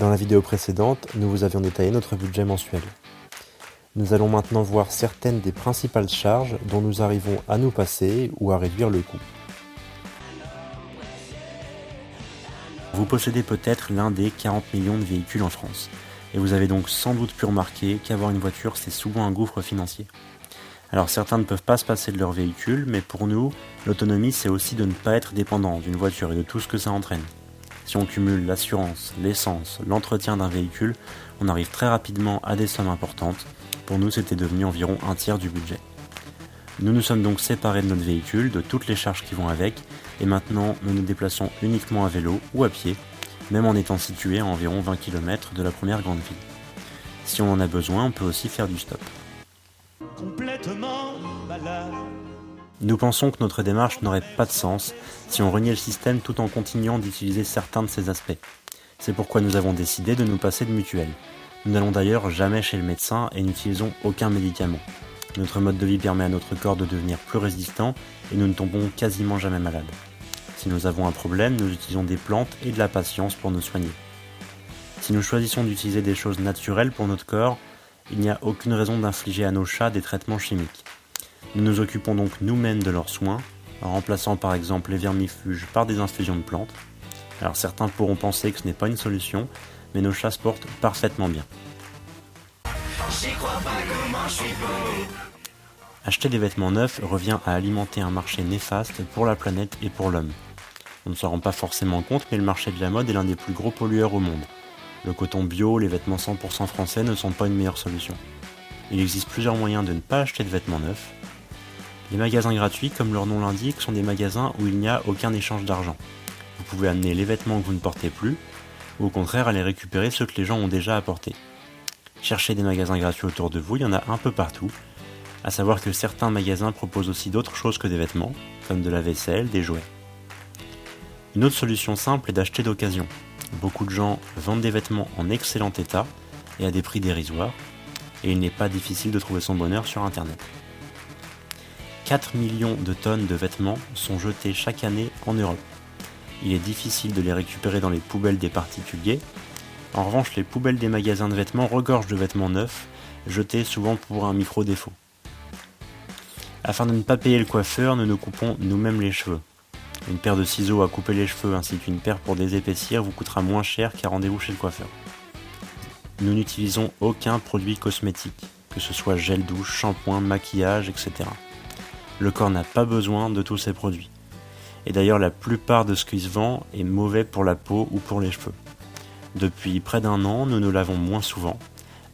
Dans la vidéo précédente, nous vous avions détaillé notre budget mensuel. Nous allons maintenant voir certaines des principales charges dont nous arrivons à nous passer ou à réduire le coût. Vous possédez peut-être l'un des 40 millions de véhicules en France, et vous avez donc sans doute pu remarquer qu'avoir une voiture, c'est souvent un gouffre financier. Alors certains ne peuvent pas se passer de leur véhicule, mais pour nous, l'autonomie c'est aussi de ne pas être dépendant d'une voiture et de tout ce que ça entraîne. Si on cumule l'assurance, l'essence, l'entretien d'un véhicule, on arrive très rapidement à des sommes importantes. Pour nous, c'était devenu environ un tiers du budget. Nous nous sommes donc séparés de notre véhicule, de toutes les charges qui vont avec, et maintenant nous nous déplaçons uniquement à vélo ou à pied, même en étant situés à environ 20 km de la première grande ville. Si on en a besoin, on peut aussi faire du stop. Complètement malade. Nous pensons que notre démarche n'aurait pas de sens si on reniait le système tout en continuant d'utiliser certains de ses aspects. C'est pourquoi nous avons décidé de nous passer de mutuelle. Nous n'allons d'ailleurs jamais chez le médecin et n'utilisons aucun médicament. Notre mode de vie permet à notre corps de devenir plus résistant et nous ne tombons quasiment jamais malades. Si nous avons un problème, nous utilisons des plantes et de la patience pour nous soigner. Si nous choisissons d'utiliser des choses naturelles pour notre corps, il n'y a aucune raison d'infliger à nos chats des traitements chimiques. Nous nous occupons donc nous-mêmes de leurs soins, en remplaçant par exemple les vermifuges par des infusions de plantes. Alors certains pourront penser que ce n'est pas une solution, mais nos chats se portent parfaitement bien. J'y crois pas, comment je suis beau. Acheter des vêtements neufs revient à alimenter un marché néfaste pour la planète et pour l'homme. On ne s'en rend pas forcément compte, mais le marché de la mode est l'un des plus gros pollueurs au monde. Le coton bio, les vêtements 100% français ne sont pas une meilleure solution. Il existe plusieurs moyens de ne pas acheter de vêtements neufs. Les magasins gratuits, comme leur nom l'indique, sont des magasins où il n'y a aucun échange d'argent. Vous pouvez amener les vêtements que vous ne portez plus, ou au contraire aller récupérer ceux que les gens ont déjà apportés. Cherchez des magasins gratuits autour de vous, il y en a un peu partout. À savoir que certains magasins proposent aussi d'autres choses que des vêtements, comme de la vaisselle, des jouets. Une autre solution simple est d'acheter d'occasion. Beaucoup de gens vendent des vêtements en excellent état et à des prix dérisoires, et il n'est pas difficile de trouver son bonheur sur internet. 4 millions de tonnes de vêtements sont jetées chaque année en Europe. Il est difficile de les récupérer dans les poubelles des particuliers. En revanche, les poubelles des magasins de vêtements regorgent de vêtements neufs, jetés souvent pour un micro-défaut. Afin de ne pas payer le coiffeur, nous nous coupons nous-mêmes les cheveux. Une paire de ciseaux à couper les cheveux ainsi qu'une paire pour désépaissir vous coûtera moins cher qu'un rendez-vous chez le coiffeur. Nous n'utilisons aucun produit cosmétique, que ce soit gel douche, shampoing, maquillage, etc. Le corps n'a pas besoin de tous ces produits. Et d'ailleurs, la plupart de ce qui se vend est mauvais pour la peau ou pour les cheveux. Depuis près d'1 an, nous nous lavons moins souvent,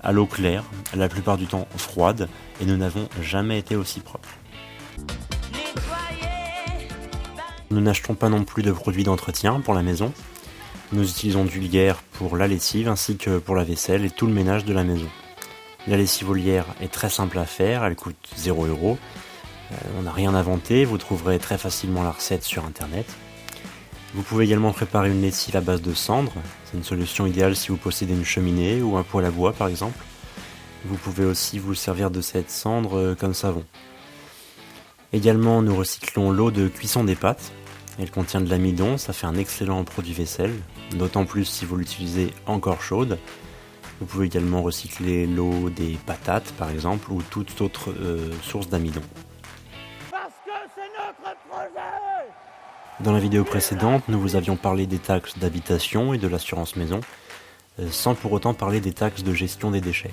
à l'eau claire, la plupart du temps froide, et nous n'avons jamais été aussi propres. Nous n'achetons pas non plus de produits d'entretien pour la maison. Nous utilisons du lierre pour la lessive ainsi que pour la vaisselle et tout le ménage de la maison. La lessive au lierre est très simple à faire, elle coûte 0€. On n'a rien inventé, vous trouverez très facilement la recette sur internet. Vous pouvez également préparer une lessive à base de cendre, c'est une solution idéale si vous possédez une cheminée ou un poêle à bois par exemple. Vous pouvez aussi vous servir de cette cendre comme savon. Également, nous recyclons l'eau de cuisson des pâtes. Elle contient de l'amidon, ça fait un excellent produit vaisselle, d'autant plus si vous l'utilisez encore chaude. Vous pouvez également recycler l'eau des patates par exemple ou toute autre source d'amidon. Parce que c'est notre projet! Dans la vidéo précédente, nous vous avions parlé des taxes d'habitation et de l'assurance maison, sans pour autant parler des taxes de gestion des déchets.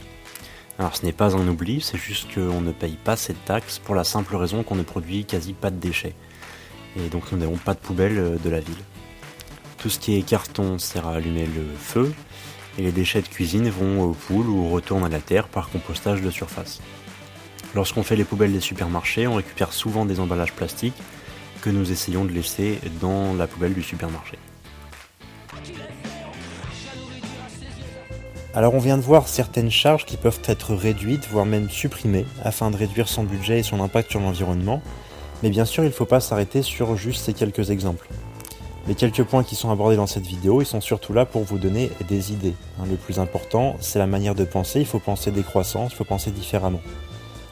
Alors ce n'est pas un oubli, c'est juste qu'on ne paye pas cette taxe pour la simple raison qu'on ne produit quasi pas de déchets. Et donc nous n'avons pas de poubelle de la ville. Tout ce qui est carton sert à allumer le feu, et les déchets de cuisine vont aux poules ou retournent à la terre par compostage de surface. Lorsqu'on fait les poubelles des supermarchés, on récupère souvent des emballages plastiques que nous essayons de laisser dans la poubelle du supermarché. Alors on vient de voir certaines charges qui peuvent être réduites, voire même supprimées, afin de réduire son budget et son impact sur l'environnement, mais bien sûr il ne faut pas s'arrêter sur juste ces quelques exemples. Les quelques points qui sont abordés dans cette vidéo, ils sont surtout là pour vous donner des idées. Le plus important, c'est la manière de penser, il faut penser décroissance, il faut penser différemment.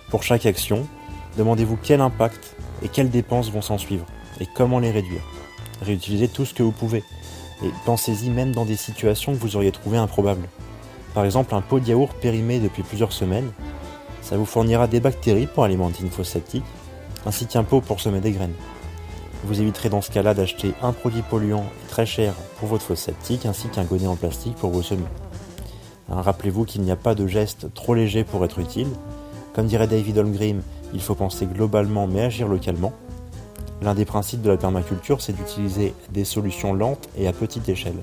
Pour chaque action, demandez-vous quel impact et quelles dépenses vont s'en suivre, et comment les réduire. Réutilisez tout ce que vous pouvez. Et pensez-y même dans des situations que vous auriez trouvées improbables. Par exemple, un pot de yaourt périmé depuis plusieurs semaines, ça vous fournira des bactéries pour alimenter une fosse septique, ainsi qu'un pot pour semer des graines. Vous éviterez dans ce cas-là d'acheter un produit polluant et très cher pour votre fosse septique, ainsi qu'un godet en plastique pour vos semis. Rappelez-vous qu'il n'y a pas de geste trop léger pour être utile. Comme dirait David Holmgren, il faut penser globalement mais agir localement. L'un des principes de la permaculture, c'est d'utiliser des solutions lentes et à petite échelle.